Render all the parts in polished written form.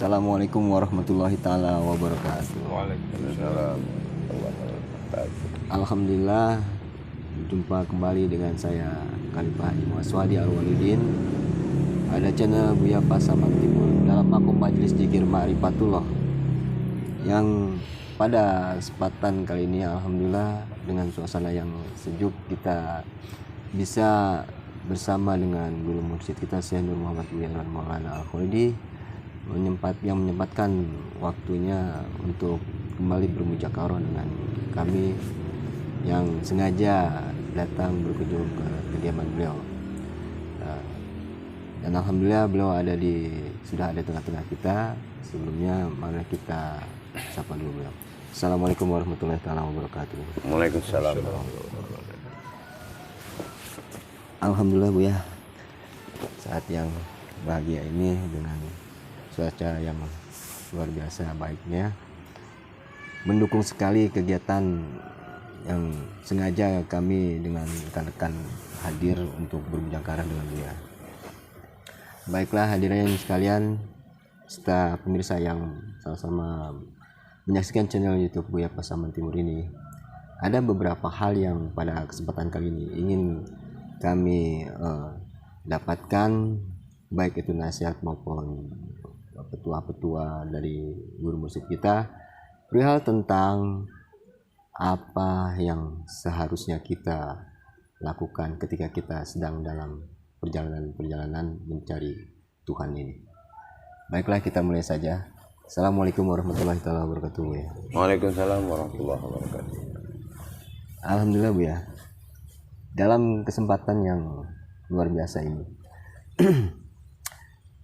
Assalamualaikum warahmatullahi taala wabarakatuh. Waalaikumsalam. Alhamdulillah berjumpa kembali dengan saya Khalifah Haji Maswadi Al-Walidin pada channel Buya Pasaman Timur dalam makom Majelis Zikir Ma'rifatullah, yang pada kesempatan kali ini alhamdulillah dengan suasana yang sejuk kita bisa bersama dengan guru mursyid kita Syekh Nur Muhammad Wiran Maulana Al-Khalidi yang menyempatkan waktunya untuk kembali bermujakarah dengan kami yang sengaja datang berkunjung ke kediaman beliau. Dan alhamdulillah beliau sudah ada tengah-tengah kita. Sebelumnya mari kita sapa dulu beliau. Assalamualaikum warahmatullahi wabarakatuh. Waalaikumsalam. Alhamdulillah Bu ya, saat yang bahagia ini dengan cuaca yang luar biasa baiknya, mendukung sekali kegiatan yang sengaja kami dengan rekan-rekan hadir untuk bermujakarah dengan Buya. Baiklah hadirin sekalian, serta pemirsa yang sama-sama menyaksikan channel YouTube Buya Pasaman Timur ini, ada beberapa hal yang pada kesempatan kali ini ingin kami dapatkan, baik itu nasihat maupun petua-petua dari guru musik kita perihal tentang apa yang seharusnya kita lakukan ketika kita sedang dalam perjalanan mencari Tuhan ini. Baiklah kita mulai saja. Assalamualaikum warahmatullahi wabarakatuh ya. Waalaikumsalam warahmatullahi wabarakatuh. Alhamdulillah Bu ya, dalam kesempatan yang luar biasa ini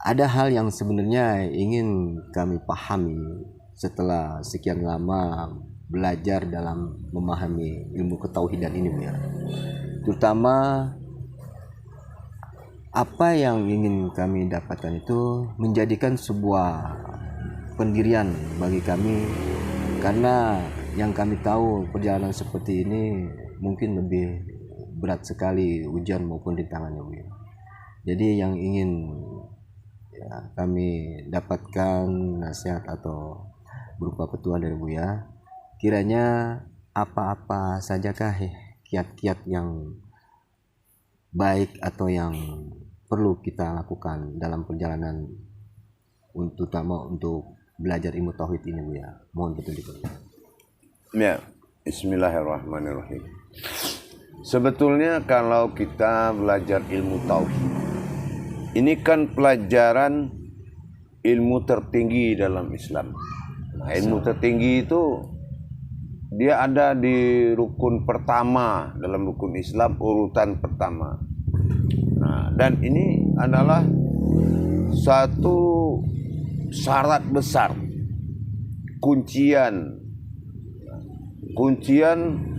ada hal yang sebenarnya ingin kami pahami setelah sekian lama belajar dalam memahami ilmu ketauhidan ini Bu ya. Terutama apa yang ingin kami dapatkan itu menjadikan sebuah pendirian bagi kami, karena yang kami tahu perjalanan seperti ini mungkin lebih berat sekali ujian maupun rintangannya Bu ya. Jadi yang ingin kami dapatkan nasihat atau berupa petua dari Buya, kiranya apa-apa sajakah kiat-kiat yang baik atau yang perlu kita lakukan dalam perjalanan terutama untuk belajar ilmu tauhid ini Buya. Mohon petunjuk. Ya, bismillahirrahmanirrahim. Sebetulnya kalau kita belajar ilmu tauhid, ini kan pelajaran ilmu tertinggi dalam Islam. Nah, ilmu tertinggi itu dia ada di rukun pertama dalam rukun Islam, urutan pertama. Nah, dan ini adalah satu syarat besar, kuncian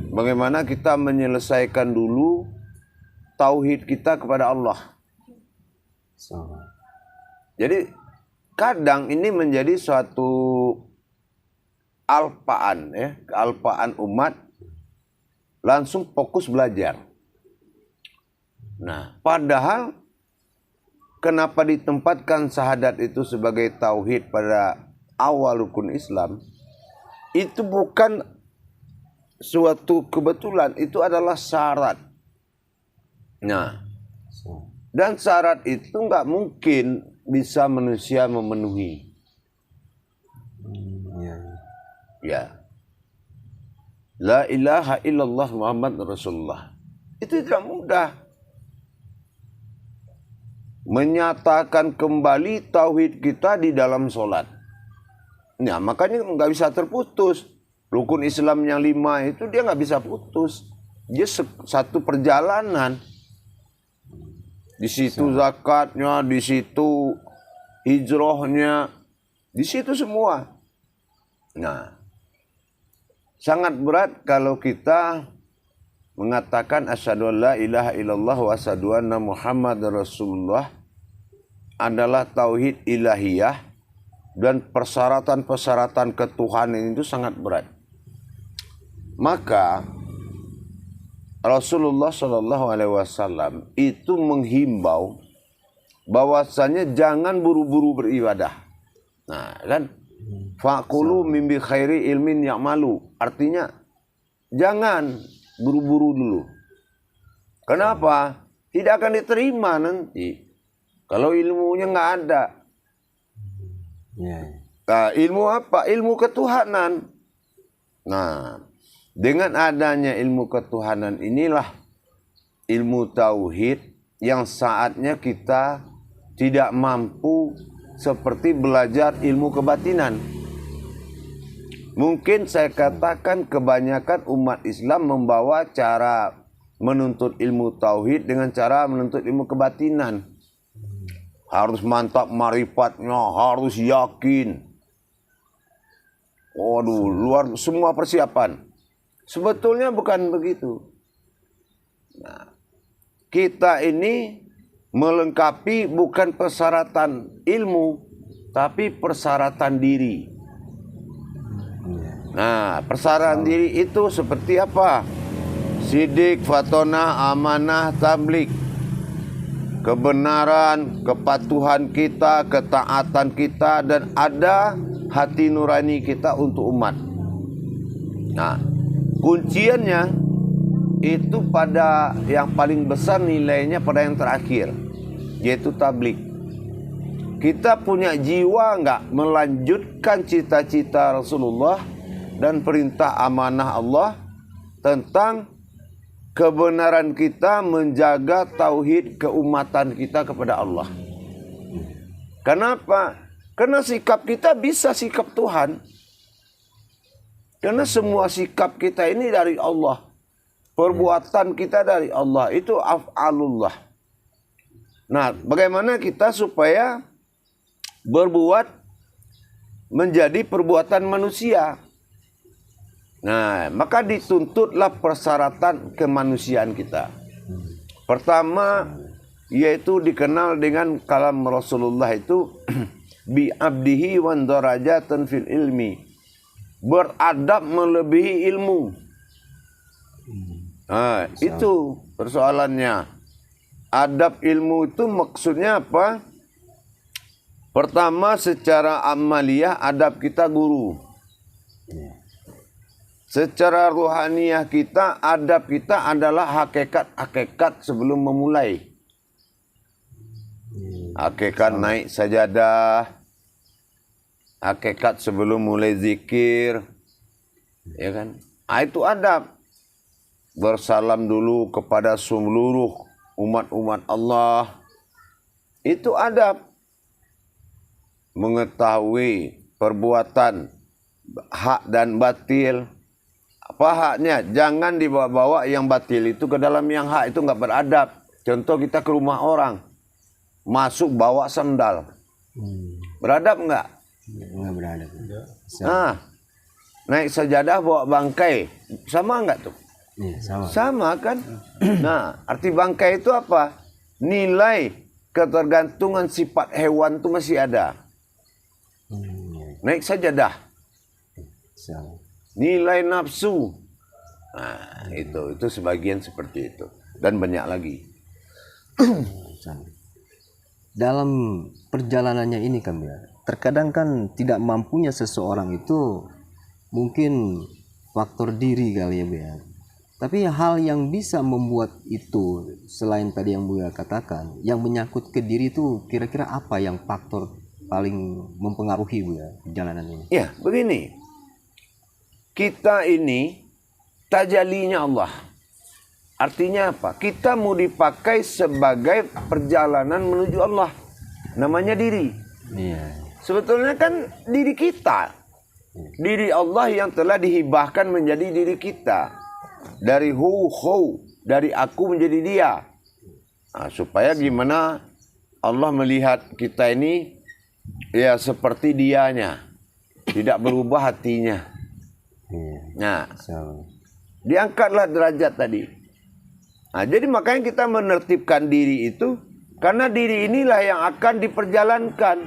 bagaimana kita menyelesaikan dulu tauhid kita kepada Allah. Jadi kadang ini menjadi suatu kealpaan umat langsung fokus belajar. Nah, padahal kenapa ditempatkan syahadat itu sebagai tauhid pada awal rukun Islam? Itu bukan suatu kebetulan, itu adalah syarat. Nah, dan syarat itu nggak mungkin bisa manusia memenuhi. Ya. La ilaha illallah Muhammad Rasulullah. Itu tidak mudah. Menyatakan kembali tauhid kita di dalam sholat. Nah, makanya nggak bisa terputus. Rukun Islam yang 5 itu dia nggak bisa putus. Dia satu perjalanan. Di situ zakatnya, di situ hijrahnya, di situ semua. Nah, sangat berat kalau kita mengatakan asyhadu an la ilaha illallah wa asyhadu anna Muhammadar Rasulullah adalah tauhid ilahiyah, dan persyaratan-persyaratan ketuhanan itu sangat berat. Maka Rasulullah SAW itu menghimbau bahwasanya jangan buru-buru beribadah. Nah, kan faqulu mimbi khairi ilmin ya'malu. Artinya jangan buru-buru dulu. Kenapa? Tidak akan diterima nanti. Kalau ilmunya nggak ada. Ya. Nah, ilmu apa? Ilmu ketuhanan. Nah, dengan adanya ilmu ketuhanan inilah ilmu tauhid yang saatnya kita tidak mampu seperti belajar ilmu kebatinan. Mungkin saya katakan kebanyakan umat Islam membawa cara menuntut ilmu tauhid dengan cara menuntut ilmu kebatinan. Harus mantap marifatnya, harus yakin. Waduh, luar semua persiapan. Sebetulnya bukan begitu. Nah, kita ini melengkapi bukan persyaratan ilmu, tapi persyaratan diri. Nah, persyaratan diri itu seperti apa? Sidik, fatona, amanah, tablik. Kebenaran, kepatuhan kita, ketaatan kita, dan ada hati nurani kita untuk umat. Nah, kunciannya itu pada yang paling besar nilainya pada yang terakhir, yaitu tablik. Kita punya jiwa nggak melanjutkan cita-cita Rasulullah dan perintah amanah Allah tentang kebenaran kita menjaga tauhid keumatan kita kepada Allah. Kenapa? Karena sikap kita bisa sikap Tuhan. Karena semua sikap kita ini dari Allah. Perbuatan kita dari Allah. Itu af'alullah. Nah, bagaimana kita supaya berbuat menjadi perbuatan manusia? Nah, maka dituntutlah persyaratan kemanusiaan kita. Pertama, yaitu dikenal dengan kalam Rasulullah itu bi abdihi wan darajatan fil ilmi. Beradab melebihi ilmu. Nah, itu persoalannya. Adab ilmu itu maksudnya apa? Pertama, secara amaliyah adab kita guru. Secara ruhaniyah kita, adab kita adalah hakikat-hakikat sebelum memulai. Hakikat naik sajadah, hakikat sebelum mulai zikir, ya kan? Itu adab. Bersalam dulu kepada seluruh umat-umat Allah. Itu adab. Mengetahui perbuatan hak dan batil. Apa haknya? Jangan dibawa-bawa yang batil itu ke dalam yang hak, itu nggak beradab. Contoh kita ke rumah orang, masuk bawa sandal, beradab nggak? Nggak beradab. Nah, naik sajadah bawa bangkai, sama nggak tuh? Iya, sama. Sama kan? Nah, arti bangkai itu apa? Nilai ketergantungan sifat hewan itu masih ada. Naik sajadah. Sama. Nilai nafsu. Nah, itu sebagian seperti itu. Dan banyak lagi. Dalam perjalanannya ini kan ya, terkadang kan tidak mampunya seseorang itu mungkin faktor diri kali ya Bu ya. Tapi hal yang bisa membuat itu selain tadi yang Bu ya katakan, yang menyangkut ke diri itu kira-kira apa yang faktor paling mempengaruhi Bu ya perjalanan ini? Ya, begini. Kita ini tajalinya Allah. Artinya apa? Kita mau dipakai sebagai perjalanan menuju Allah. Namanya diri. Iya. Sebetulnya kan diri kita. Diri Allah yang telah dihibahkan menjadi diri kita. Dari dari aku menjadi dia. Nah, supaya gimana Allah melihat kita ini ya seperti dianya. Tidak berubah hatinya. Nah, diangkatlah derajat tadi. Nah, jadi makanya kita menertibkan diri itu karena diri inilah yang akan diperjalankan.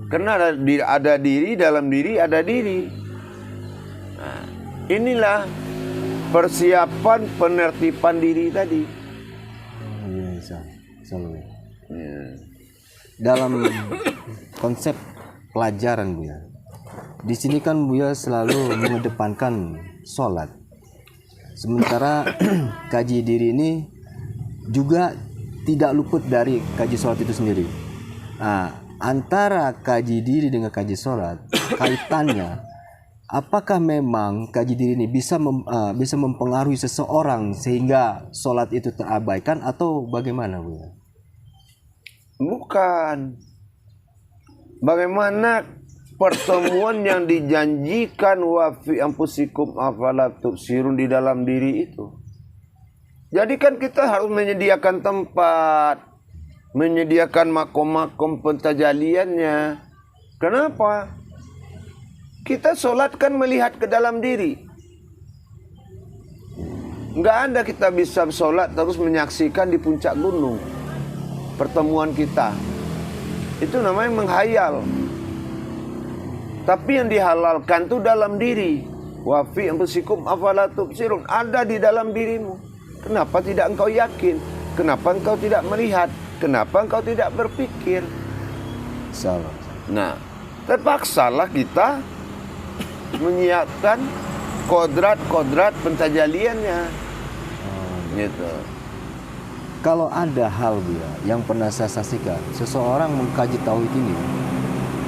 Karena ada diri, dalam diri ada diri. Nah, inilah persiapan penertiban diri tadi. Dalam konsep pelajaran Buya. Di sini kan Buya selalu mengedepankan sholat. Sementara kaji diri ini juga tidak luput dari kaji sholat itu sendiri. Nah, antara kaji diri dengan kaji sholat, kaitannya, apakah memang kaji diri ini bisa mempengaruhi seseorang sehingga sholat itu terabaikan atau bagaimana Buya? Bukan. Bagaimana pertemuan yang dijanjikan wa fi anfusikum afala tubsirun di dalam diri itu. Jadi kan kita harus menyediakan tempat, menyediakan makom-makom pentajaliannya. Kenapa? Kita sholat kan melihat ke dalam diri. Enggak ada kita bisa sholat terus menyaksikan di puncak gunung pertemuan kita. Itu namanya menghayal. Tapi yang dihalalkan itu dalam diri. Wa fi anfusikum afala tubsirun, ada di dalam dirimu. Kenapa tidak engkau yakin? Kenapa engkau tidak melihat? Kenapa engkau tidak berpikir? Salah. Nah, terpaksalah kita menyiapkan kodrat-kodrat pentajaliannya. Gitu. Kalau ada hal Buya yang pernah saya saksikan, seseorang mengkaji tauhid ini,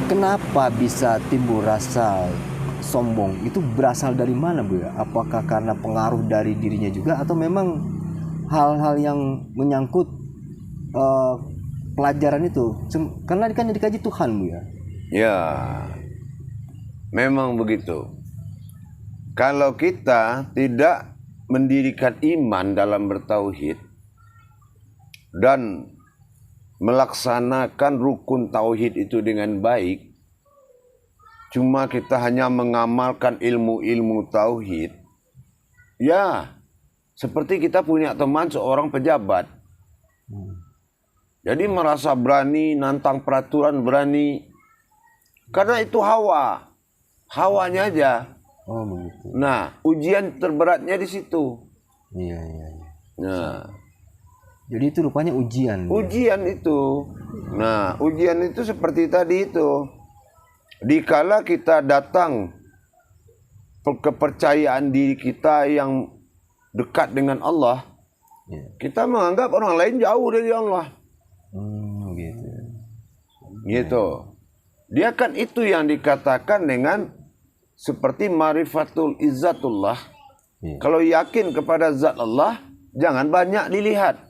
kenapa bisa timbul rasa sombong? Itu berasal dari mana Buya? Apakah karena pengaruh dari dirinya juga atau memang hal-hal yang menyangkut pelajaran itu? Karena kan dikaji Tuhan Buya. Ya, memang begitu. Kalau kita tidak mendirikan iman dalam bertauhid dan melaksanakan rukun tauhid itu dengan baik, cuma kita hanya mengamalkan ilmu-ilmu tauhid, ya seperti kita punya teman seorang pejabat. Jadi merasa berani, nantang peraturan berani, karena itu hawanya aja. Oh begitu. Nah, ujian terberatnya di situ. Iya. Nah, jadi itu rupanya ujian. ujian itu. Nah, ujian itu seperti tadi itu. Dikala kita datang kepercayaan diri kita yang dekat dengan Allah, kita menganggap orang lain jauh dari Allah. Gitu. Gitu. Dia kan itu yang dikatakan dengan seperti marifatul izzatullah. Kalau yakin kepada zat Allah, jangan banyak dilihat.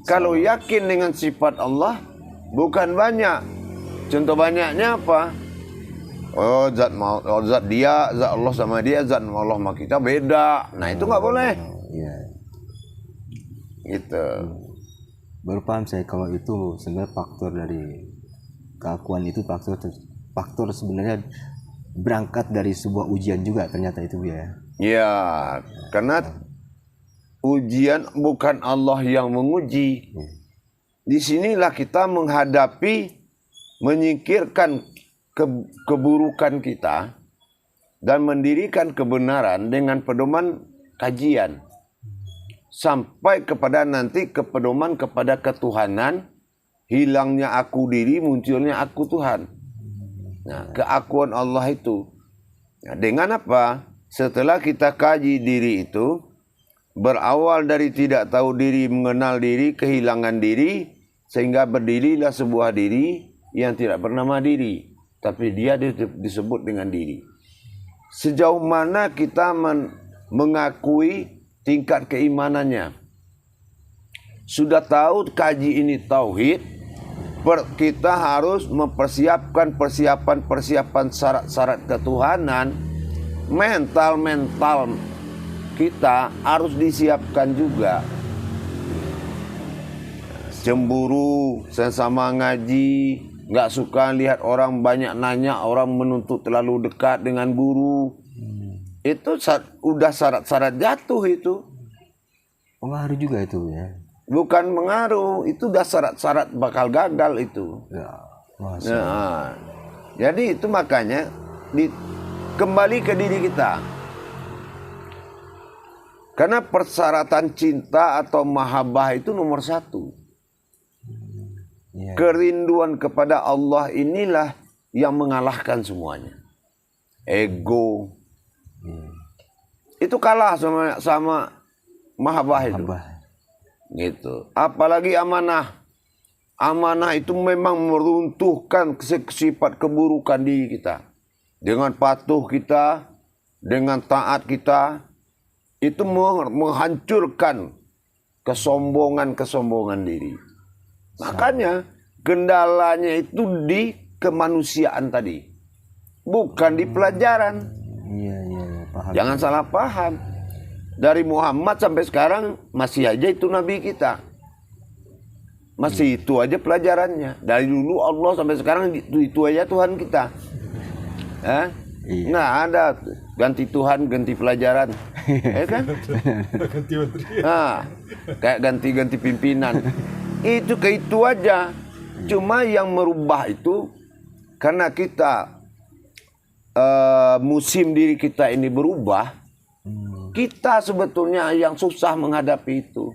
Kalau yakin dengan sifat Allah, bukan banyak. Contoh banyaknya apa? Oh, zat dia, zat Allah sama dia, zat Allah sama kita beda. Nah, itu nggak boleh. Iya. Gitu. Baru paham saya kalau itu sebenarnya faktor dari keakuan itu faktor sebenarnya berangkat dari sebuah ujian juga ternyata itu ya. Ya, karena ujian bukan Allah yang menguji. Disinilah kita menghadapi, menyingkirkan keburukan kita dan mendirikan kebenaran dengan pedoman kajian. Sampai kepada nanti pedoman kepada ketuhanan, hilangnya aku diri, munculnya aku Tuhan. Nah, keakuan Allah itu. Nah, dengan apa? Setelah kita kaji diri itu, berawal dari tidak tahu diri, mengenal diri, kehilangan diri, sehingga berdirilah sebuah diri yang tidak bernama diri, tapi dia disebut dengan diri. Sejauh mana kita mengakui tingkat keimanannya. Sudah tahu kaji ini tauhid, kita harus mempersiapkan persiapan syarat-syarat ketuhanan. Mental kita harus disiapkan juga. Cemburu, sesama ngaji, nggak suka lihat orang banyak nanya, orang menuntut terlalu dekat dengan guru. Itu udah syarat-syarat jatuh itu. Pengaruh juga itu ya. Bukan pengaruh, itu udah syarat-syarat bakal gagal itu. Ya. Nah, jadi itu makanya kembali ke diri kita. Karena persyaratan cinta atau mahabbah itu nomor 1. Iya. Kerinduan kepada Allah inilah yang mengalahkan semuanya. Ego itu kalah sama mahabbah itu. Gitu. Apalagi amanah. Amanah itu memang meruntuhkan sifat keburukan diri kita. Dengan patuh kita, dengan taat kita, itu menghancurkan kesombongan diri. Makanya kendalanya itu di kemanusiaan tadi. Bukan di pelajaran. Iya, paham. Jangan salah paham. Dari Muhammad sampai sekarang masih aja itu Nabi kita. Masih itu aja pelajarannya. Dari dulu Allah sampai sekarang itu aja Tuhan kita. Iya. Nggak ada ganti Tuhan, ganti pelajaran. Ya kan? Ganti menteri. Nah, kayak ganti-ganti pimpinan. Itu ke itu aja. Cuma yang merubah itu karena kita musim diri kita ini berubah, kita sebetulnya yang susah menghadapi itu.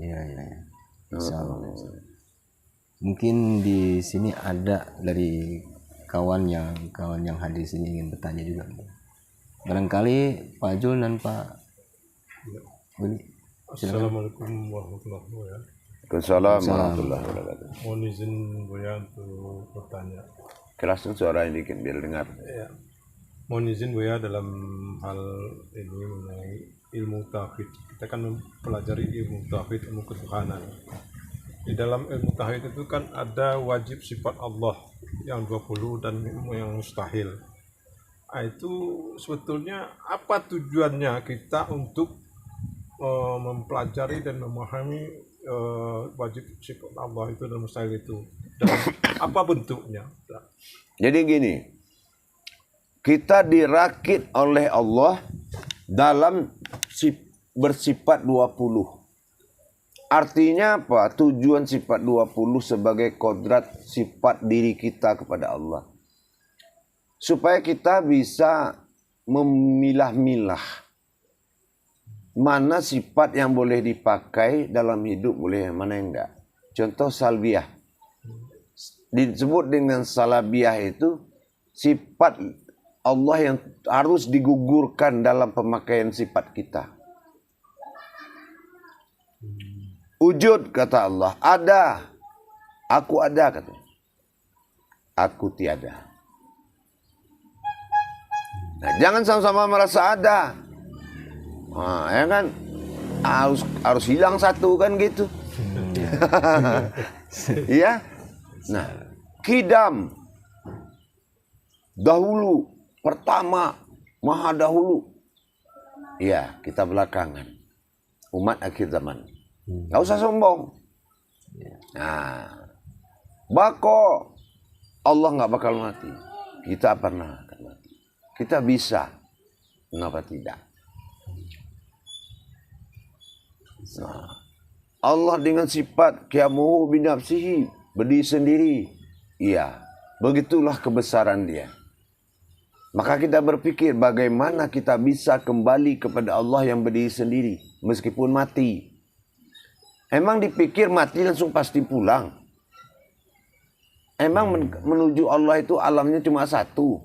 Iya. Mungkin di sini ada dari kawan yang hadir sini ingin bertanya juga. Barangkali Pak Jul dan Pak Beli. Assalamualaikum warahmatullahi wabarakatuh. Assalamualaikum warahmatullahi wabarakatuh. Mohon izin Buya untuk bertanya. Kerasin suara dikit biar dengar. Ya. Mohon izin Buya dalam hal ini mengenai ilmu tauhid. Kita kan mempelajari ilmu tauhid, ilmu ketuhanan. Di dalam ilmu tauhid itu kan ada wajib sifat Allah yang 20 dan ilmu yang mustahil. Nah, itu sebetulnya apa tujuannya kita untuk mempelajari dan memahami wajib sifat Allah itu dan mustahil itu? Dan apa bentuknya? Jadi gini, kita dirakit oleh Allah dalam bersifat 20. Artinya apa? Tujuan sifat 20 sebagai kodrat sifat diri kita kepada Allah. Supaya kita bisa memilah-milah mana sifat yang boleh dipakai dalam hidup, boleh mana yang enggak. Contoh salbiah. Disebut dengan salbiah itu sifat Allah yang harus digugurkan dalam pemakaian sifat kita. Wujud kata Allah, ada. Aku ada katanya. Aku tiada. Nah, jangan sama-sama merasa ada. Nah, ya kan harus hilang satu kan gitu. Iya. Nah, kidam dahulu, pertama, maha dahulu. Iya, kita belakangan. Umat akhir zaman. Gak usah sombong. Nah, bako Allah nggak bakal mati. Kita pernah akan mati. Kita bisa. Kenapa tidak? Nah, Allah dengan sifat qiyamuhu binafsihi, berdiri sendiri. Iya, begitulah kebesaran dia. Maka kita berpikir bagaimana kita bisa kembali kepada Allah yang berdiri sendiri meskipun mati. Emang dipikir mati langsung pasti pulang? Emang menuju Allah itu alamnya cuma satu?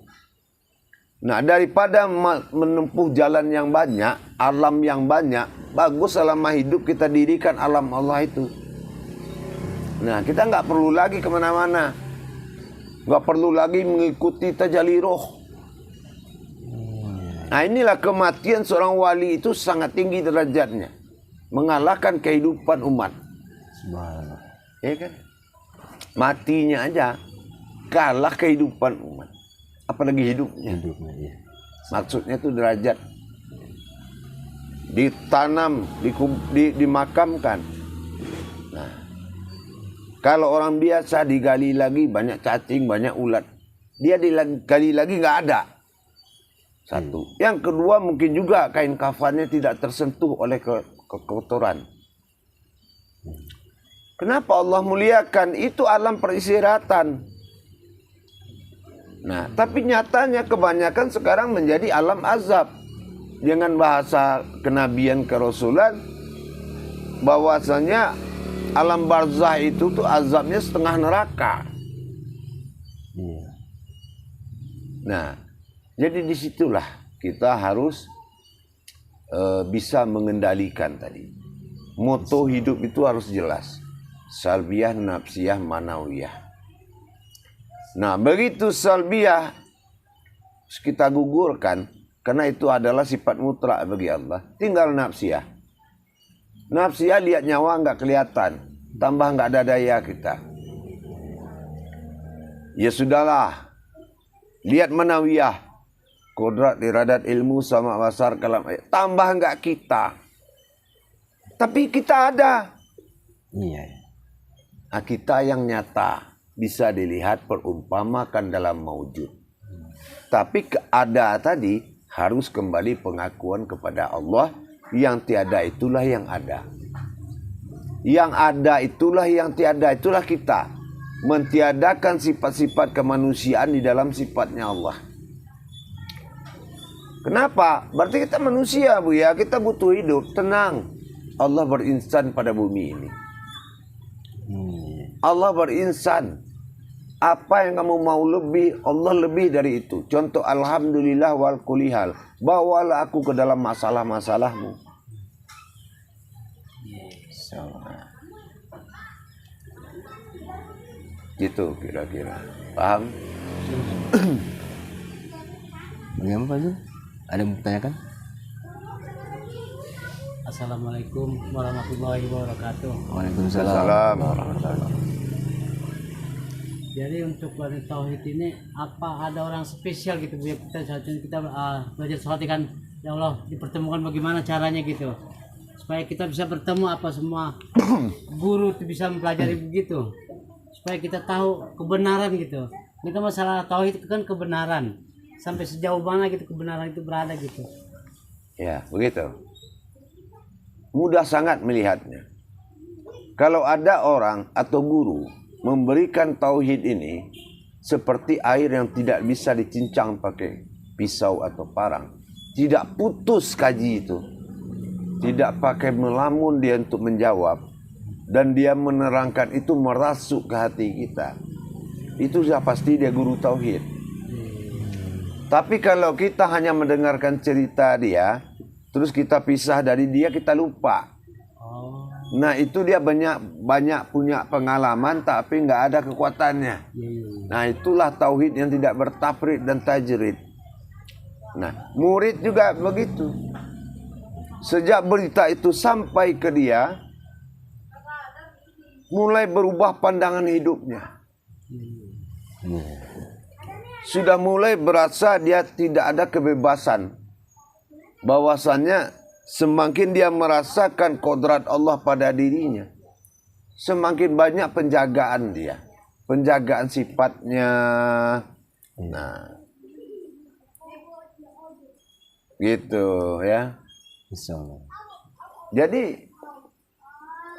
Nah, daripada menempuh jalan yang banyak, alam yang banyak, bagus selama hidup kita dirikan alam Allah itu. Nah, kita nggak perlu lagi kemana-mana. Nggak perlu lagi mengikuti tajalli roh. Nah, inilah kematian seorang wali itu sangat tinggi derajatnya. Mengalahkan kehidupan umat. Ya kan? Matinya aja kalah kehidupan umat. Apalagi hidupnya. Iya. Maksudnya itu derajat. Ditanam, dimakamkan. Nah, kalau orang biasa digali lagi banyak cacing, banyak ulat. Dia digali lagi nggak ada. Satu. Yang kedua mungkin juga kain kafannya tidak tersentuh oleh kekotoran. Kenapa Allah muliakan? Itu alam peristirahatan. Nah, tapi nyatanya kebanyakan sekarang menjadi alam azab. Dengan bahasa kenabian kerasulan, bahwasanya alam barzah itu tuh azabnya setengah neraka. Iya. Nah, jadi disitulah kita harus bisa mengendalikan tadi. Moto hidup itu harus jelas. Salbiyah, nafsiyah, manawiyah. Nah, begitu salbiyah kita gugurkan, karena itu adalah sifat mutlak bagi Allah. Tinggal nafsiyah. Nafsiyah lihat nyawa nggak kelihatan, tambah nggak ada daya kita. Ya sudahlah. Lihat manawiyah. Kodrat, iradat, ilmu, sama basar, kalam. Tambah nggak kita. Tapi kita ada. Iya. Nah, kita yang nyata bisa dilihat perumpamakan dalam maujud. Tapi ada tadi harus kembali pengakuan kepada Allah. Yang tiada itulah yang ada. Yang ada itulah yang tiada, itulah kita. Mentiadakan sifat-sifat kemanusiaan di dalam sifatnya Allah. Kenapa? Berarti kita manusia, Bu ya. Kita butuh hidup, tenang. Allah berinsan pada bumi ini. Allah berinsan. Apa yang kamu mau lebih, Allah lebih dari itu. Contoh, alhamdulillah wal kulihal. Bawalah aku ke dalam masalah-masalahmu. Gitu kira-kira. Paham? Bagaimana Pak Zul? Ada yang mau ditanyakan? Assalamualaikum warahmatullahi wabarakatuh. Waalaikumsalam. Salam. Jadi untuk belajar tauhid ini apa ada orang spesial gitu Bu ya, kita belajar sholat kan ya Allah dipertemukan bagaimana caranya gitu supaya kita bisa bertemu apa semua guru itu bisa mempelajari begitu supaya kita tahu kebenaran gitu. Ini kan masalah tauhid itu kan kebenaran sampai sejauh mana gitu kebenaran itu berada gitu. Ya, begitu. Mudah sangat melihatnya. Kalau ada orang atau guru memberikan tauhid ini seperti air yang tidak bisa dicincang pakai pisau atau parang. Tidak putus kaji itu. Tidak pakai melamun dia untuk menjawab. Dan dia menerangkan itu merasuk ke hati kita. Itu sudah pasti dia guru tauhid. Tapi kalau kita hanya mendengarkan cerita dia, terus kita pisah dari dia, kita lupa. Nah itu dia banyak punya pengalaman tapi nggak ada kekuatannya. Nah itulah tauhid yang tidak bertafrid dan tajrid. Nah murid juga begitu. Sejak berita itu sampai ke dia, mulai berubah pandangan hidupnya. Sudah mulai berasa dia tidak ada kebebasan. Bahwasannya semakin dia merasakan kodrat Allah pada dirinya, semakin banyak penjagaan dia. Penjagaan sifatnya. Nah, gitu ya. Jadi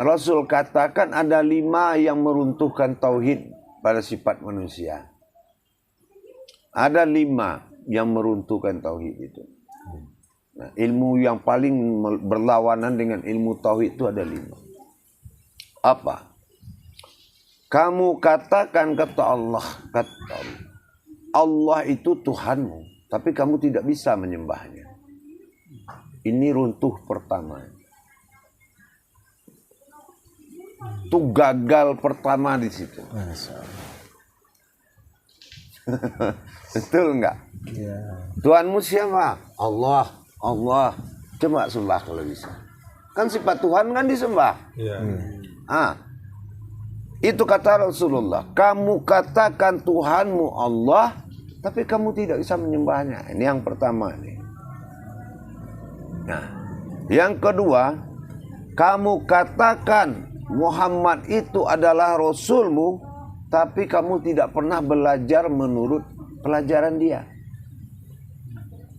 Rasul katakan ada 5 yang meruntuhkan tauhid pada sifat manusia. Ada 5 yang meruntuhkan tauhid itu. Nah, ilmu yang paling berlawanan dengan ilmu tauhid itu ada 5. Apa? Kamu katakan kata Allah, Allah itu Tuhanmu, tapi kamu tidak bisa menyembahnya. Ini runtuh pertama. Itu gagal pertama di situ. Betul enggak? Ya. Tuhanmu siapa? Allah. Allah, coba sembah kalau bisa. Kan sifat Tuhan kan disembah. Iya. Itu kata Rasulullah. Kamu katakan Tuhanmu Allah, tapi kamu tidak bisa menyembahnya. Ini yang pertama nih. Nah, yang kedua, kamu katakan Muhammad itu adalah Rasulmu, tapi kamu tidak pernah belajar menurut pelajaran dia.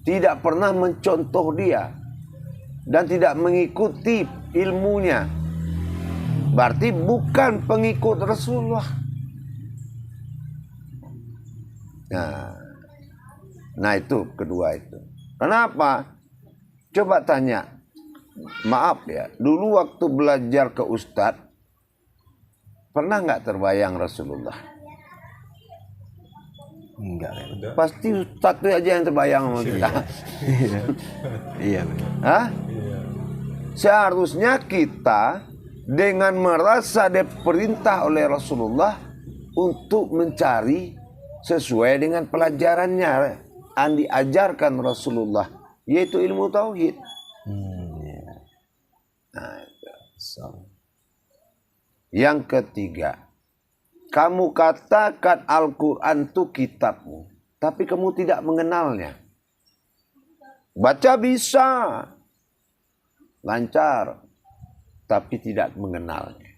Tidak pernah mencontoh dia dan tidak mengikuti ilmunya. Berarti bukan pengikut Rasulullah. Nah itu kedua itu. Kenapa? Coba tanya. Maaf ya, dulu waktu belajar ke Ustadz, Pernah nggak terbayang Rasulullah? Enggak kan? Pasti Ustadz itu aja yang terbayang sama kita. Iya benar. Hah? Iya. Seharusnya kita dengan merasa diperintah oleh Rasulullah untuk mencari sesuai dengan pelajarannya yang diajarkan Rasulullah, yaitu ilmu tauhid. Iya. Nah, itu. So. Yang ketiga, kamu katakan Al-Quran itu kitabmu, tapi kamu tidak mengenalnya. Baca bisa, lancar, tapi tidak mengenalnya.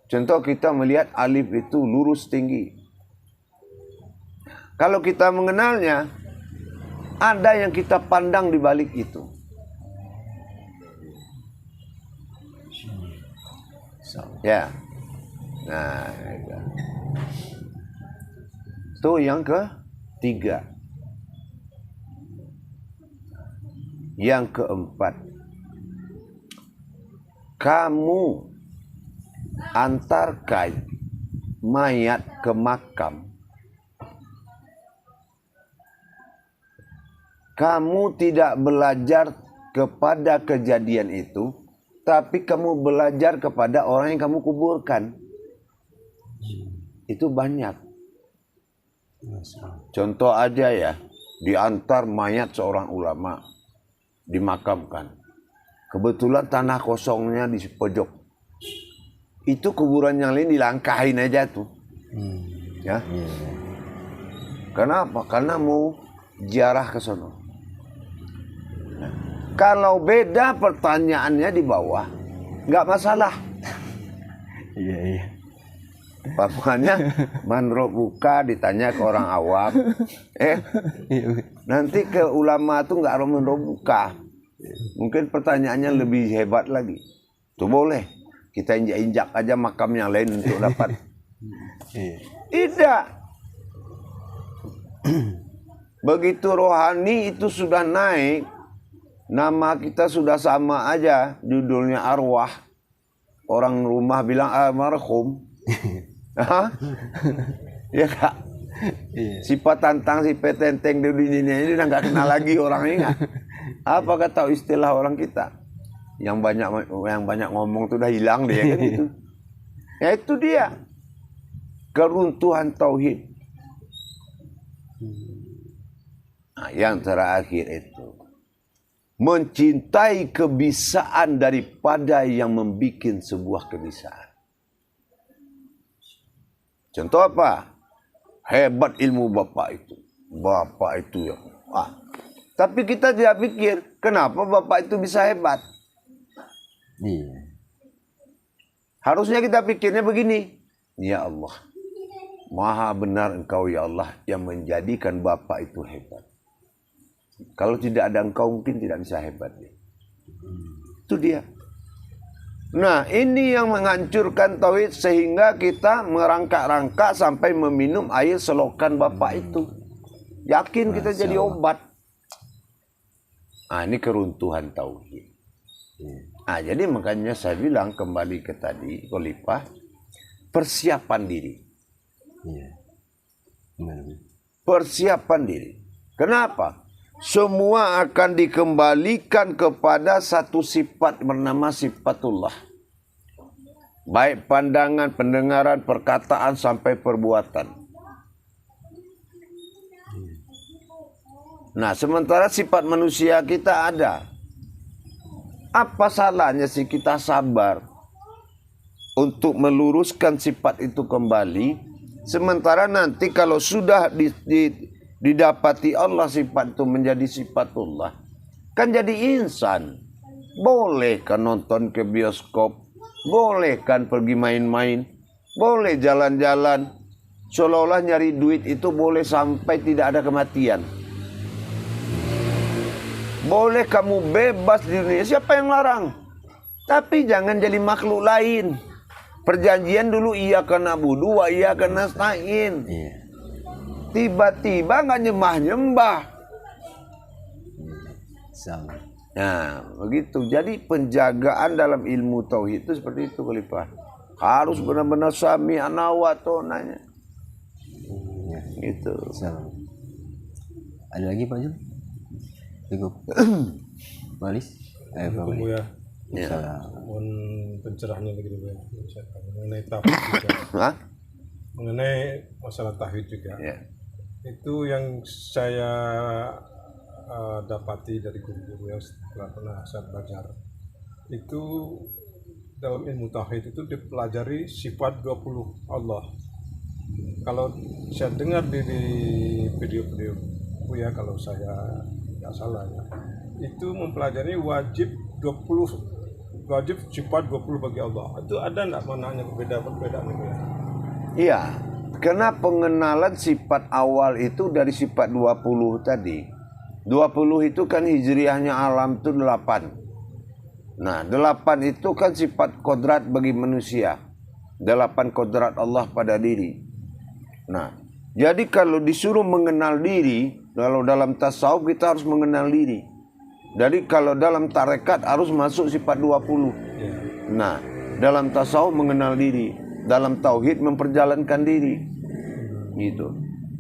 Contoh kita melihat alif itu lurus tinggi. Kalau kita mengenalnya, ada yang kita pandang di balik itu. Ya. Nah, itu yang ketiga. Yang keempat, kamu antarkan mayat ke makam. Kamu tidak belajar kepada kejadian itu, tapi kamu belajar kepada orang yang kamu kuburkan. Itu banyak. Contoh aja ya, diantar mayat seorang ulama, dimakamkan. Kebetulan tanah kosongnya di pojok. Itu kuburan yang lain dilangkahin aja tuh. Ya. Kenapa? Karena mau ziarah ke sono. Kalau beda pertanyaannya di bawah, nggak masalah. Iya. Pamannya manro buka ditanya ke orang awam, nanti ke ulama tuh nggak manro buka. Mungkin pertanyaannya lebih hebat lagi. Tuh boleh kita injak-injak aja makam yang lain untuk dapat. Tidak. Begitu rohani itu sudah naik, nama kita sudah sama aja, judulnya arwah. Orang rumah bilang almarhum. Ya kak. Sifat tantang, sifat tenteng di dunia ini udah nggak kenal lagi orangnya. Apa kata istilah orang kita? Yang banyak ngomong tuh udah hilang dia kan itu. Ya itu dia. Keruntuhan tauhid. Nah, yang terakhir itu mencintai kebisaan daripada yang membuat sebuah kebisaan. Contoh apa? Hebat ilmu bapak itu. Bapak itu ya. Tapi kita tidak pikir, kenapa bapak itu bisa hebat? Iya. Harusnya kita pikirnya begini. Ya Allah, maha benar engkau ya Allah yang menjadikan bapak itu hebat. Kalau tidak ada engkau mungkin tidak bisa hebat dia. Itu dia. Nah ini yang menghancurkan tauhid sehingga kita merangkak-rangkak sampai meminum air selokan bapak itu. Yakin kita jadi obat. Nah ini keruntuhan tauhid. Nah jadi makanya saya bilang kembali ke tadi Khalifah, persiapan diri. Persiapan diri. Kenapa? Semua akan dikembalikan kepada satu sifat bernama sifatullah. Baik pandangan, pendengaran, perkataan sampai perbuatan. Nah, sementara sifat manusia kita ada. Apa salahnya sih kita sabar untuk meluruskan sifat itu kembali? Sementara nanti kalau sudah didapati Allah sifat itu menjadi sifatullah, kan jadi insan. Boleh kan nonton ke bioskop, boleh kan pergi main-main, boleh jalan-jalan, seolah-olah nyari duit itu boleh sampai tidak ada kematian. Boleh kamu bebas di dunia, siapa yang larang? Tapi jangan jadi makhluk lain. Perjanjian dulu iya kena budu, iya kena nasta'in. Tiba-tiba nggak nyembah-nyembah. Nah, begitu. Jadi penjagaan dalam ilmu tauhid itu seperti itu, Khalifah. Harus benar-benar sami'na wa ta'nanya. Gitu. Salam. Ada lagi Pak Jul? Cukup. Balis? Pak Tunggu Balis. ya. Ya. Salam. Mohon pencerahannya lagi dulu ya. Mengenai tauhid juga. Hah? Mengenai masalah tauhid juga. Ya. Itu yang saya dapati dari guru-guru yang setelah pernah saya belajar. Itu dalam ilmu tauhid itu dipelajari sifat 20 Allah. Kalau saya dengar di video-video ya, kalau saya nggak salah ya, itu mempelajari wajib sifat 20 bagi Allah. Itu ada nggak mananya perbedaan itu ya? Iya. Karena pengenalan sifat awal itu dari sifat 20 tadi. 20 itu kan hijriahnya alam itu 8. Nah, 8 itu kan sifat kodrat bagi manusia. 8 kodrat Allah pada diri. Nah, jadi kalau disuruh mengenal diri, kalau dalam tasawuf kita harus mengenal diri. Jadi kalau dalam tarekat harus masuk sifat 20. Ya. Nah, dalam tasawuf mengenal diri, dalam tauhid memperjalankan diri. Gitu.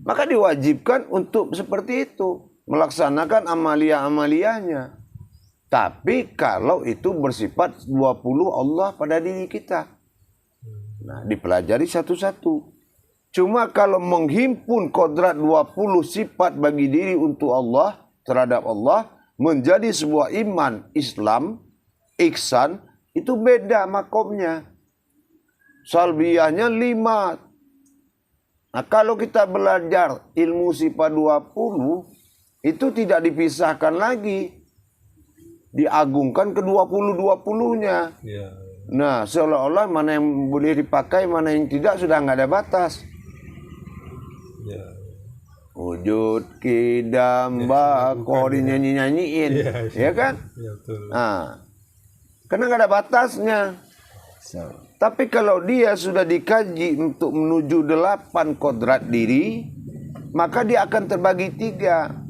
Maka diwajibkan untuk seperti itu, melaksanakan amalia-amalianya. Tapi kalau itu bersifat 20 Allah pada diri kita. Nah, dipelajari satu-satu. Cuma kalau menghimpun kodrat 20 sifat bagi diri untuk Allah, terhadap Allah, menjadi sebuah iman Islam, ihsan, itu beda makomnya. Salbiyahnya 5. Nah, kalau kita belajar ilmu sifat 20, itu tidak dipisahkan lagi. Diagungkan ke 20-20-nya. Ya. Nah, seolah-olah mana yang boleh dipakai, mana yang tidak, sudah nggak ada batas. Ya. Wujud, kidam, bako, dinyanyi-nyanyiin. Ya kan? Ya, betul. Nah, karena nggak ada batasnya. Tapi kalau dia sudah dikaji untuk menuju 8 kodrat diri, maka dia akan terbagi 3.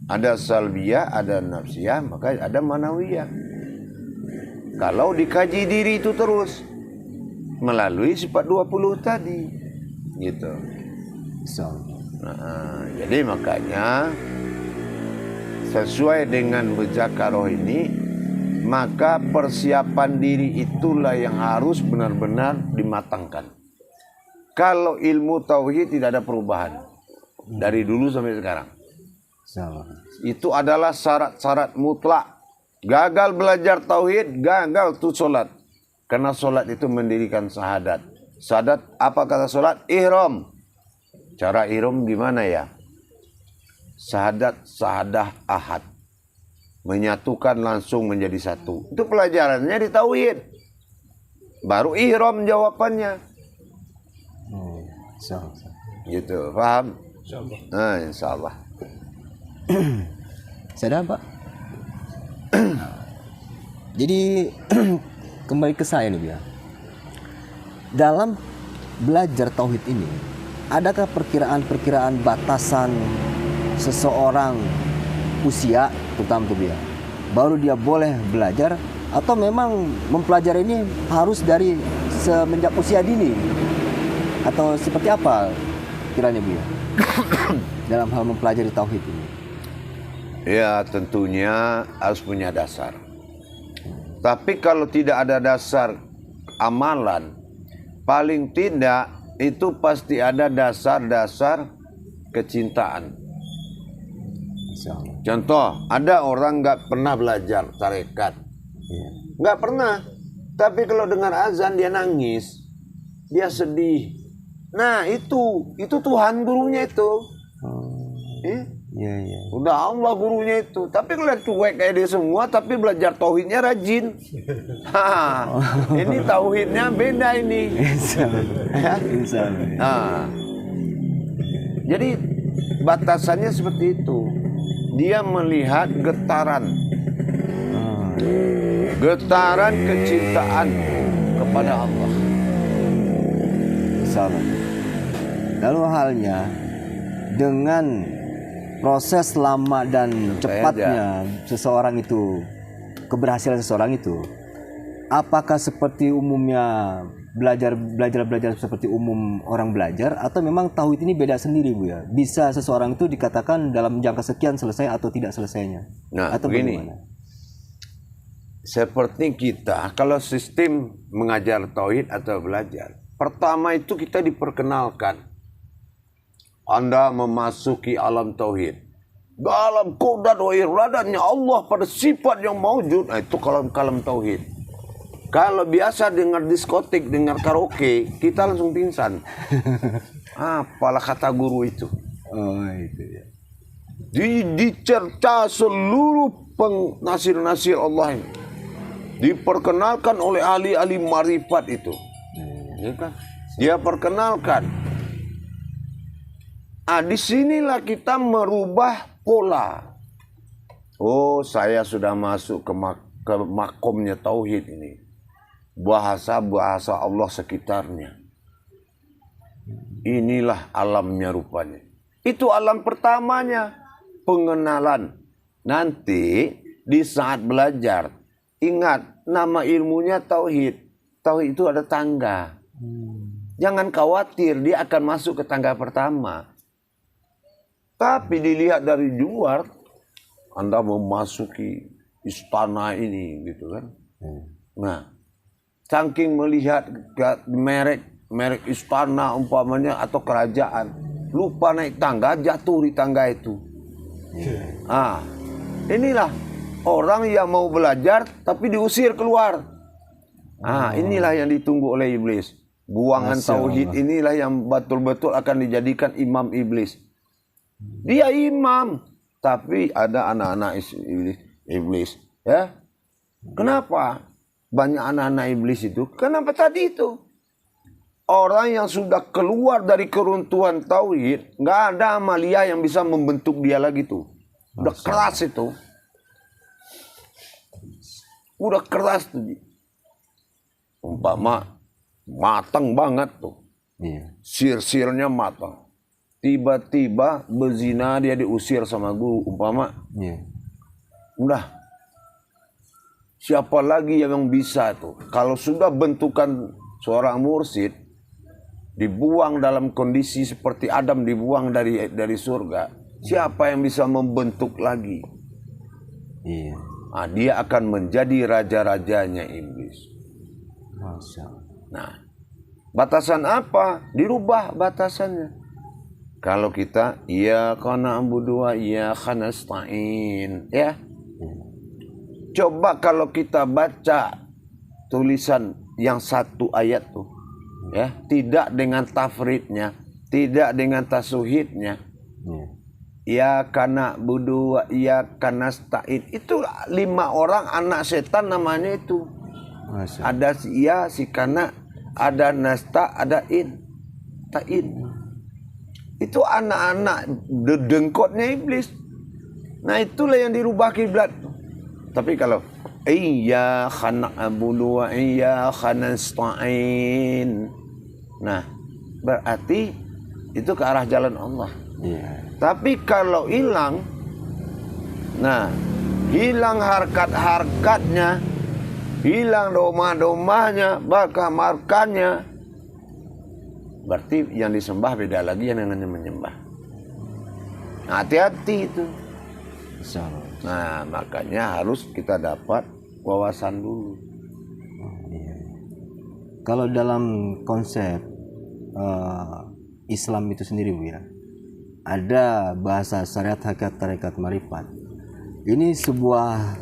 Ada salbiyah, ada nafsiyah, maka ada manawiyah. Kalau dikaji diri itu terus melalui sifat 20 tadi, gitu. Nah, jadi makanya sesuai dengan Muzakaroh ini, maka persiapan diri itulah yang harus benar-benar dimatangkan. Kalau ilmu tauhid tidak ada perubahan dari dulu sampai sekarang. Itu adalah syarat-syarat mutlak. Gagal belajar tauhid, gagal tuh sholat. Karena sholat itu mendirikan syahadat. Syahadat, apa kata sholat? Ihram. Cara ihram gimana ya? Syahadah ahad. Menyatukan langsung menjadi satu. Itu pelajarannya di tauhid. Baru ihram jawabannya. Gitu, paham? Insyaallah. Nah, insyaallah. Sadar Pak? Jadi kembali ke saya nih ya. Dalam belajar tauhid ini, adakah perkiraan batasan seseorang usia, terutama tuh ya, baru dia boleh belajar, atau memang mempelajari ini harus dari semenjak usia dini, atau seperti apa kiranya Bu ya? Dalam hal mempelajari tauhid ini? Ya, tentunya harus punya dasar. Tapi kalau tidak ada dasar amalan, paling tidak itu pasti ada dasar-dasar kecintaan. Contoh, ada orang nggak pernah belajar tarekat, nggak pernah. Tapi kalau dengar azan dia nangis, dia sedih. Nah itu Tuhan gurunya itu. Iya. Udah Allah gurunya itu. Tapi ngeliat cuek kayak dia semua, tapi belajar tauhidnya rajin. Ini tauhidnya beda ini. Nah, jadi batasannya seperti itu. Dia melihat getaran kecintaan kepada Allah. Salah. Lalu halnya dengan proses lama dan cepatnya seseorang itu keberhasilan seseorang itu, apakah seperti umumnya belajar seperti umum orang belajar, atau memang tauhid ini beda sendiri Bu ya? Bisa seseorang itu dikatakan dalam jangka sekian selesai atau tidak selesainya? Nah, Atau begini. bagaimana? Seperti kita, kalau sistem mengajar tauhid atau belajar, pertama itu kita diperkenalkan. Anda memasuki alam tauhid. Dalam qudrat wa iradatnya Allah pada sifat yang maujud. Nah, itu kalam tauhid. Kalau biasa dengar diskotik, dengar karaoke, kita langsung pingsan. Apalah kata guru itu. Oh, itu ya. Dicerca seluruh penasir-nasir Allah ini. Diperkenalkan oleh ahli-ahli marifat itu. Ya kan? Dia perkenalkan. Disinilah kita merubah pola. Oh, saya sudah masuk ke makomnya tauhid ini. Bahasa-bahasa Allah sekitarnya. Inilah alamnya rupanya. Itu alam pertamanya, pengenalan. Nanti di saat belajar, ingat nama ilmunya tauhid. Tauhid itu ada tangga. Jangan khawatir, dia akan masuk ke tangga pertama. Tapi dilihat dari luar, Anda memasuki istana ini, gitu kan. Nah, saking melihat merek istana umpamanya atau kerajaan, lupa naik tangga, jatuh di tangga itu. Inilah orang yang mau belajar tapi diusir keluar. Inilah yang ditunggu oleh iblis. Buangan tauhid inilah yang betul-betul akan dijadikan imam iblis. Dia imam, tapi ada anak-anak iblis, ya. Kenapa banyak anak-anak iblis itu? Kenapa tadi itu? Orang yang sudah keluar dari keruntuhan tauhid, nggak ada amalia yang bisa membentuk dia lagi tuh. Udah keras itu. Udah keras tuh. Umpama matang banget tuh. Sir-sirnya matang. Tiba-tiba berzina, dia diusir sama guru umpama. Udah. Siapa lagi yang bisa tuh? Kalau sudah bentukan seorang mursyid dibuang dalam kondisi seperti Adam dibuang dari surga, siapa yang bisa membentuk lagi? Dia akan menjadi raja-rajanya iblis. Nah, batasan apa? Dirubah batasannya. Kalau kita iyyaka na'budu wa iyyaka nasta'in, ya. Coba kalau kita baca tulisan yang satu ayat tuh, ya, tidak dengan tafridnya, tidak dengan tasouhidnya. Iyyaka na'budu wa iyyaka nasta'in. Itu 5 orang anak setan namanya itu. Ada si iya, si kana, ada nasta, ada ta'in. Itu anak-anak dedengkotnya iblis. Nah, itulah yang dirubah kiblat. Tapi kalau iyyaka na'budu wa iyyaka nasta'in, nah, berarti itu ke arah jalan Allah. Tapi kalau hilang, nah, hilang harkat-harkatnya, hilang doma-domanya, bahkan markannya, berarti yang disembah beda lagi yang namanya menyembah. Nah, hati-hati itu. Nah, makanya harus kita dapat wawasan dulu. Kalau dalam konsep Islam itu sendiri Bu ya, ada bahasa syariat hakikat tarekat marifat. Ini sebuah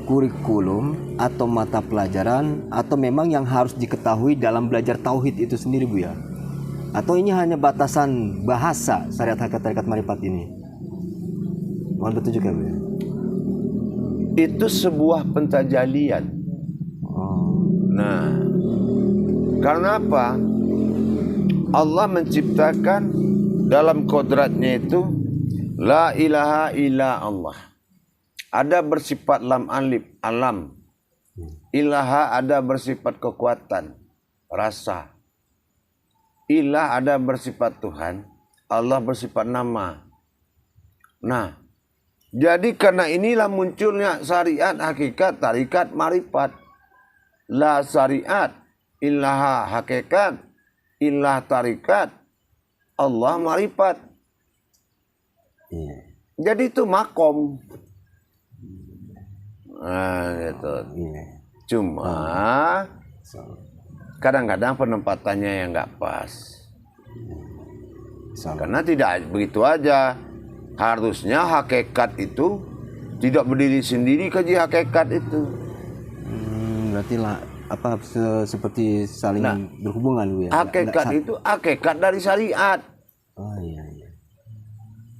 kurikulum atau mata pelajaran atau memang yang harus diketahui dalam belajar tauhid itu sendiri Bu ya? Atau ini hanya batasan bahasa syariat hakikat tarekat marifat ini? Mohon petunjuk ya Bu ya? Itu sebuah pentajalian. Nah, karena apa? Allah menciptakan dalam kodratnya itu la ilaha illa Allah. Ada bersifat lam alif, alam. Ilaha ada bersifat kekuatan, rasa. Ilah ada bersifat Tuhan, Allah bersifat nama. Nah, Jadi karena inilah munculnya syariat, hakikat, tarikat, marifat. La syariat, illah hakikat, illah tarikat, Allah marifat. Iya. Jadi itu makom. Nah, gitu. Iya. Cuma kadang-kadang penempatannya yang nggak pas. Karena tidak begitu aja. Harusnya hakikat itu tidak berdiri sendiri, kaji hakikat itu. Berarti lah apa seperti saling berhubungan Bu ya. Hakikat itu hakikat dari syariat. Oh iya iya.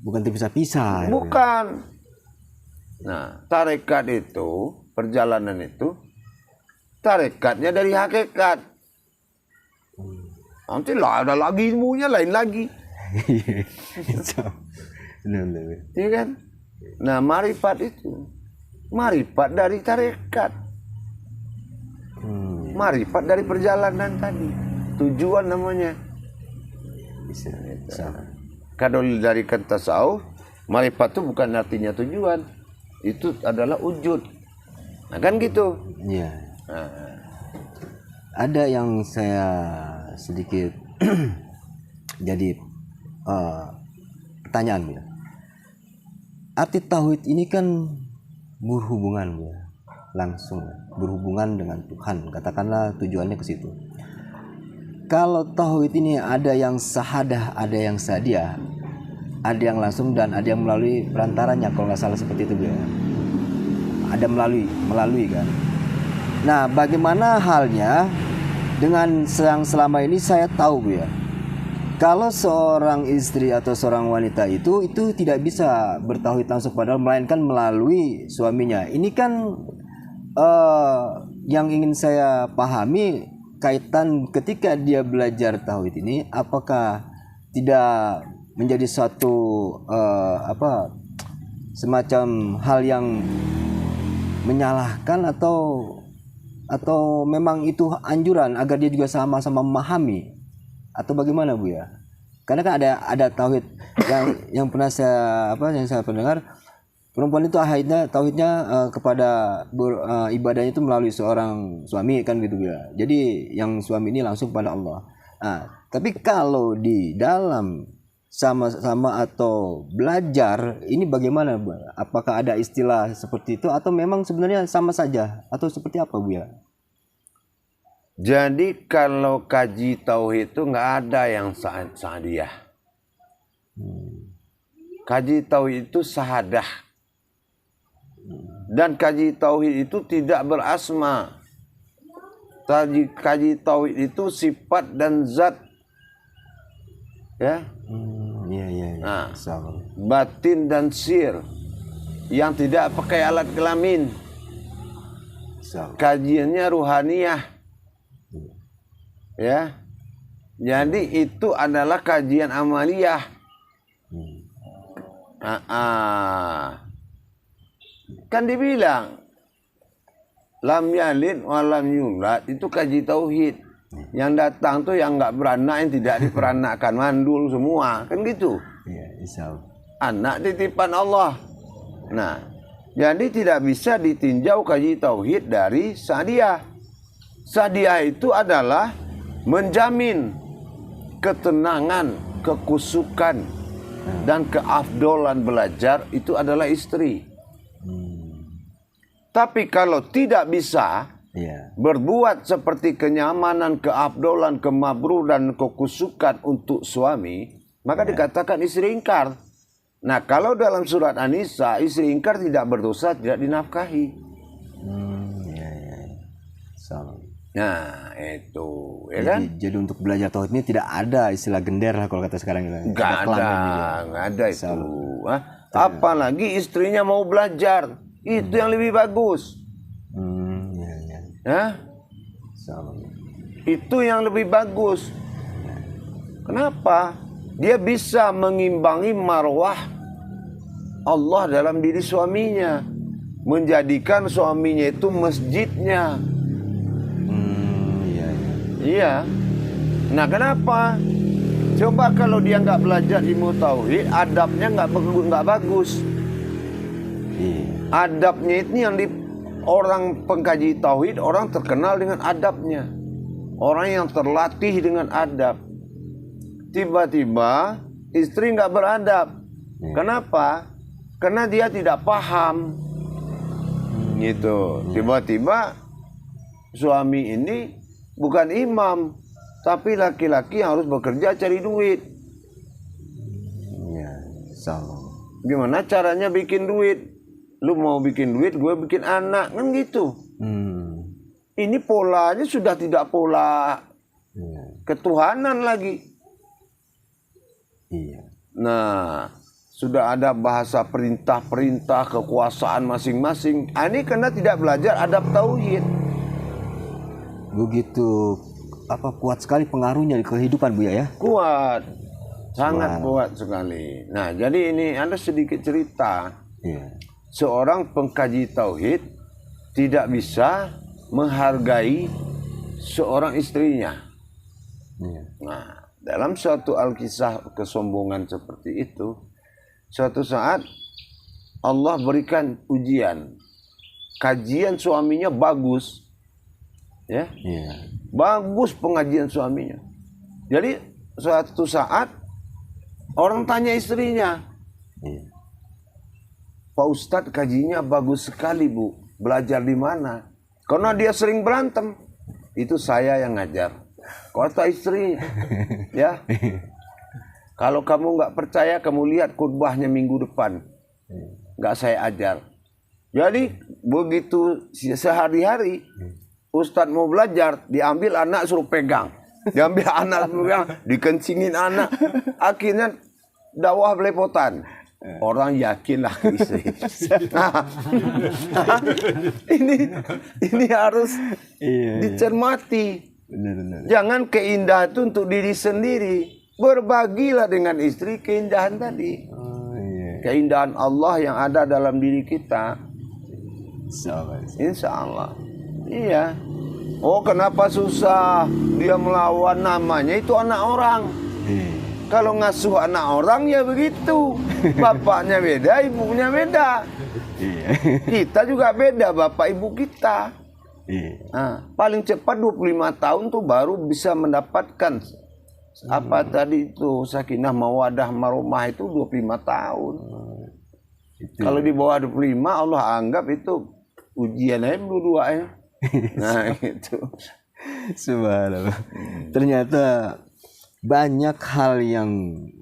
Bukan terpisah-pisah. Bukan. Nah, tarekat itu, perjalanan itu tarekatnya dari hakikat. Nanti lah ada lagi ilmunya lain lagi. Iya kan? Nah, marifat itu marifat dari tarekat. Marifat dari perjalanan tadi. Tujuan namanya. Bisa. Kalau dari kata tasawuf, marifat itu bukan artinya tujuan. Itu adalah wujud. Nah, kan gitu. Iya. Nah. Ada yang saya sedikit jadi pertanyaan ya. Arti tauhid ini kan berhubungan ya, langsung berhubungan dengan Tuhan. Katakanlah tujuannya ke situ. Kalau tauhid ini ada yang sahadah, ada yang sadiah, ada yang langsung dan ada yang melalui perantaranya, kalau nggak salah seperti itu ya. Ada melalui kan. Nah, bagaimana halnya dengan yang selama ini saya tahu Bu ya. Kalau seorang istri atau seorang wanita itu tidak bisa bertauhid langsung padahal melainkan melalui suaminya. Ini kan yang ingin saya pahami kaitan ketika dia belajar tauhid ini, apakah tidak menjadi suatu semacam hal yang menyalahkan atau memang itu anjuran agar dia juga sama-sama memahami atau bagaimana Bu ya? Karena kan ada tauhid yang pernah saya pendengar, perempuan itu tauhidnya kepada ibadahnya itu melalui seorang suami kan gitu ya. Jadi yang suami ini langsung pada Allah. Nah, tapi kalau di dalam sama-sama atau belajar ini bagaimana Bu? Apakah ada istilah seperti itu atau memang sebenarnya sama saja atau seperti apa Bu ya? Jadi kalau kaji tauhid itu nggak ada yang sahadiah. Kaji tauhid itu sahadah. Dan kaji tauhid itu tidak berasma. Kaji tauhid itu sifat dan zat. Ya. Iya. Nah, batin dan sir yang tidak pakai alat kelamin. Kajiannya ruhaniyah. Ya, jadi itu adalah kajian amaliyah. Kan dibilang lam yalid wa lam yulad, itu kaji tauhid. Yang datang tuh yang nggak beranak, yang tidak diperanakkan, mandul semua, kan gitu. Anak titipan Allah. Nah, jadi tidak bisa ditinjau kaji tauhid dari sadiah. Sadiah itu adalah menjamin ketenangan, kekusukan, dan keafdolan belajar itu adalah istri. Tapi kalau tidak bisa berbuat seperti kenyamanan, keafdolan, kemabruran, kekusukan untuk suami, maka dikatakan istri ingkar. Nah, kalau dalam surat An-Nisa, istri ingkar tidak berdosa, tidak dinafkahi. Nah, itu ya kan? Jadi untuk belajar tauhid ini tidak ada istilah gender lah kalau kata sekarang ini. Nggak ada itu. Apalagi istrinya mau belajar, itu yang lebih bagus. Itu yang lebih bagus. Kenapa? Dia bisa mengimbangi marwah Allah dalam diri suaminya, menjadikan suaminya itu masjidnya. Iya. Nah, kenapa? Coba kalau dia nggak belajar ilmu tauhid, adabnya nggak bagus. Iya. Adabnya itu yang orang pengkaji tauhid, orang terkenal dengan adabnya. Orang yang terlatih dengan adab. Tiba-tiba istri nggak beradab. Kenapa? Karena dia tidak paham. Gitu. Tiba-tiba suami ini bukan imam, tapi laki-laki yang harus bekerja cari duit. Iya, sama. Gimana caranya bikin duit? Lu mau bikin duit, gue bikin anak, kan gitu. Ini polanya sudah tidak pola ketuhanan lagi. Iya. Nah, sudah ada bahasa perintah-perintah kekuasaan masing-masing. Ini karena tidak belajar adab tauhid. Begitu kuat sekali pengaruhnya di kehidupan Buya ya. Kuat, sangat kuat sekali. Nah, jadi ini ada sedikit cerita. Iya. Seorang pengkaji tauhid tidak bisa menghargai seorang istrinya. Iya. Nah, dalam suatu alkisah kesombongan seperti itu, suatu saat Allah berikan ujian. Kajian suaminya bagus. Ya. Iya. Bagus pengajian suaminya. Jadi suatu saat orang tanya istrinya, Iya. Pak Ustadz kajinya bagus sekali Bu, belajar di mana? Karena dia sering berantem. Itu saya yang ngajar. Kata istrinya, ya. Kalau kamu nggak percaya, kamu lihat khutbahnya minggu depan. Nggak saya ajar. Jadi begitu sehari-hari, Ustadz mau belajar, diambil anak suruh pegang. Diambil anak suruh pegang, dikencingin anak. Akhirnya dakwah belepotan. Orang yakinlah ke istri. Ini harus dicermati. Benar. Jangan keindahan itu untuk diri sendiri. Berbagilah dengan istri keindahan tadi. Oh, iya. Keindahan Allah yang ada dalam diri kita. Sama. Insya Allah. Iya. Oh, kenapa susah dia melawan, namanya itu anak orang. Kalau ngasuh anak orang ya begitu. Bapaknya beda, ibunya beda. Iya. Kita juga beda bapak ibu kita. Iya. Nah, paling cepat 25 tahun tuh baru bisa mendapatkan apa tadi itu sakinah mawadah maromah itu 25 tahun. Kalau di bawah 25 Allah anggap itu ujian aja berdua ya. Nah, itu. Subhanallah. Ternyata banyak hal yang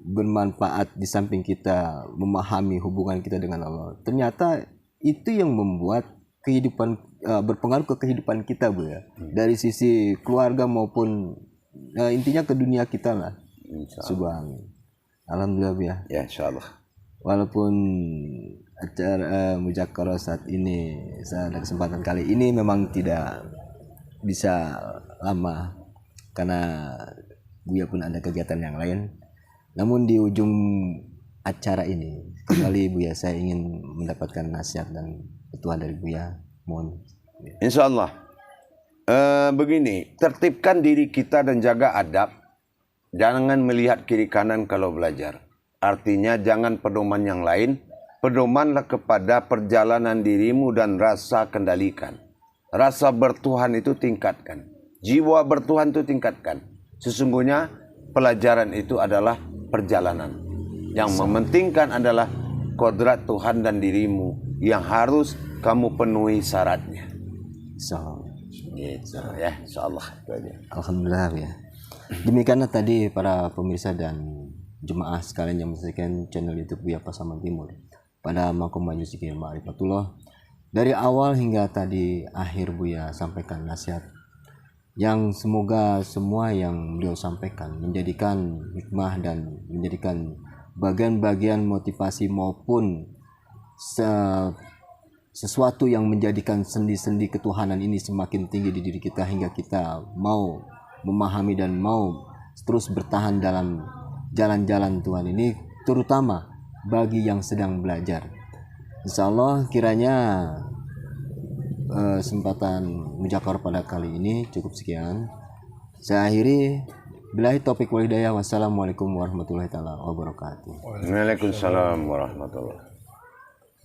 bermanfaat di samping kita memahami hubungan kita dengan Allah. Ternyata itu yang membuat kehidupan berpengaruh ke kehidupan kita Bu ya. Dari sisi keluarga maupun intinya ke dunia kita lah. Subhanallah. Alhamdulillah Bu ya. Ya, insyaallah. Walaupun acara Mujaqqarah saat ini pada kesempatan kali ini memang tidak bisa lama karena Buya pun ada kegiatan yang lain. Namun di ujung acara ini kembali Buya saya ingin mendapatkan nasihat dan petuah dari Buya. Mohon. Insyaallah. Begini, tertibkan diri kita dan jaga adab. Jangan melihat kiri kanan kalau belajar. Artinya jangan pedoman yang lain. Pedomanlah kepada perjalanan dirimu dan rasa kendalikan. Rasa bertuhan itu tingkatkan. Jiwa bertuhan itu tingkatkan. Sesungguhnya pelajaran itu adalah perjalanan. Yang mementingkan adalah kodrat Tuhan dan dirimu yang harus kamu penuhi syaratnya. Gitu ya, insyaallah. Alhamdulillah ya. Demikianlah tadi para pemirsa dan jemaah sekalian yang menyaksikan channel YouTube Buya Pasaman Timur pada Makom Zikir Ma'rifatullah. Dari awal hingga tadi akhir Buya sampaikan nasihat yang semoga semua yang beliau sampaikan menjadikan hikmah dan menjadikan bagian-bagian motivasi maupun sesuatu yang menjadikan sendi-sendi ketuhanan ini semakin tinggi di diri kita hingga kita mau memahami dan mau terus bertahan dalam jalan-jalan Tuhan ini, terutama bagi yang sedang belajar. Insya Allah kiranya kesempatan Mujaqqarah pada kali ini cukup sekian. Saya akhiri. Billahi taufiq wal hidayah. Wassalamualaikum warahmatullahi wabarakatuh. Waalaikumsalam warahmatullahi.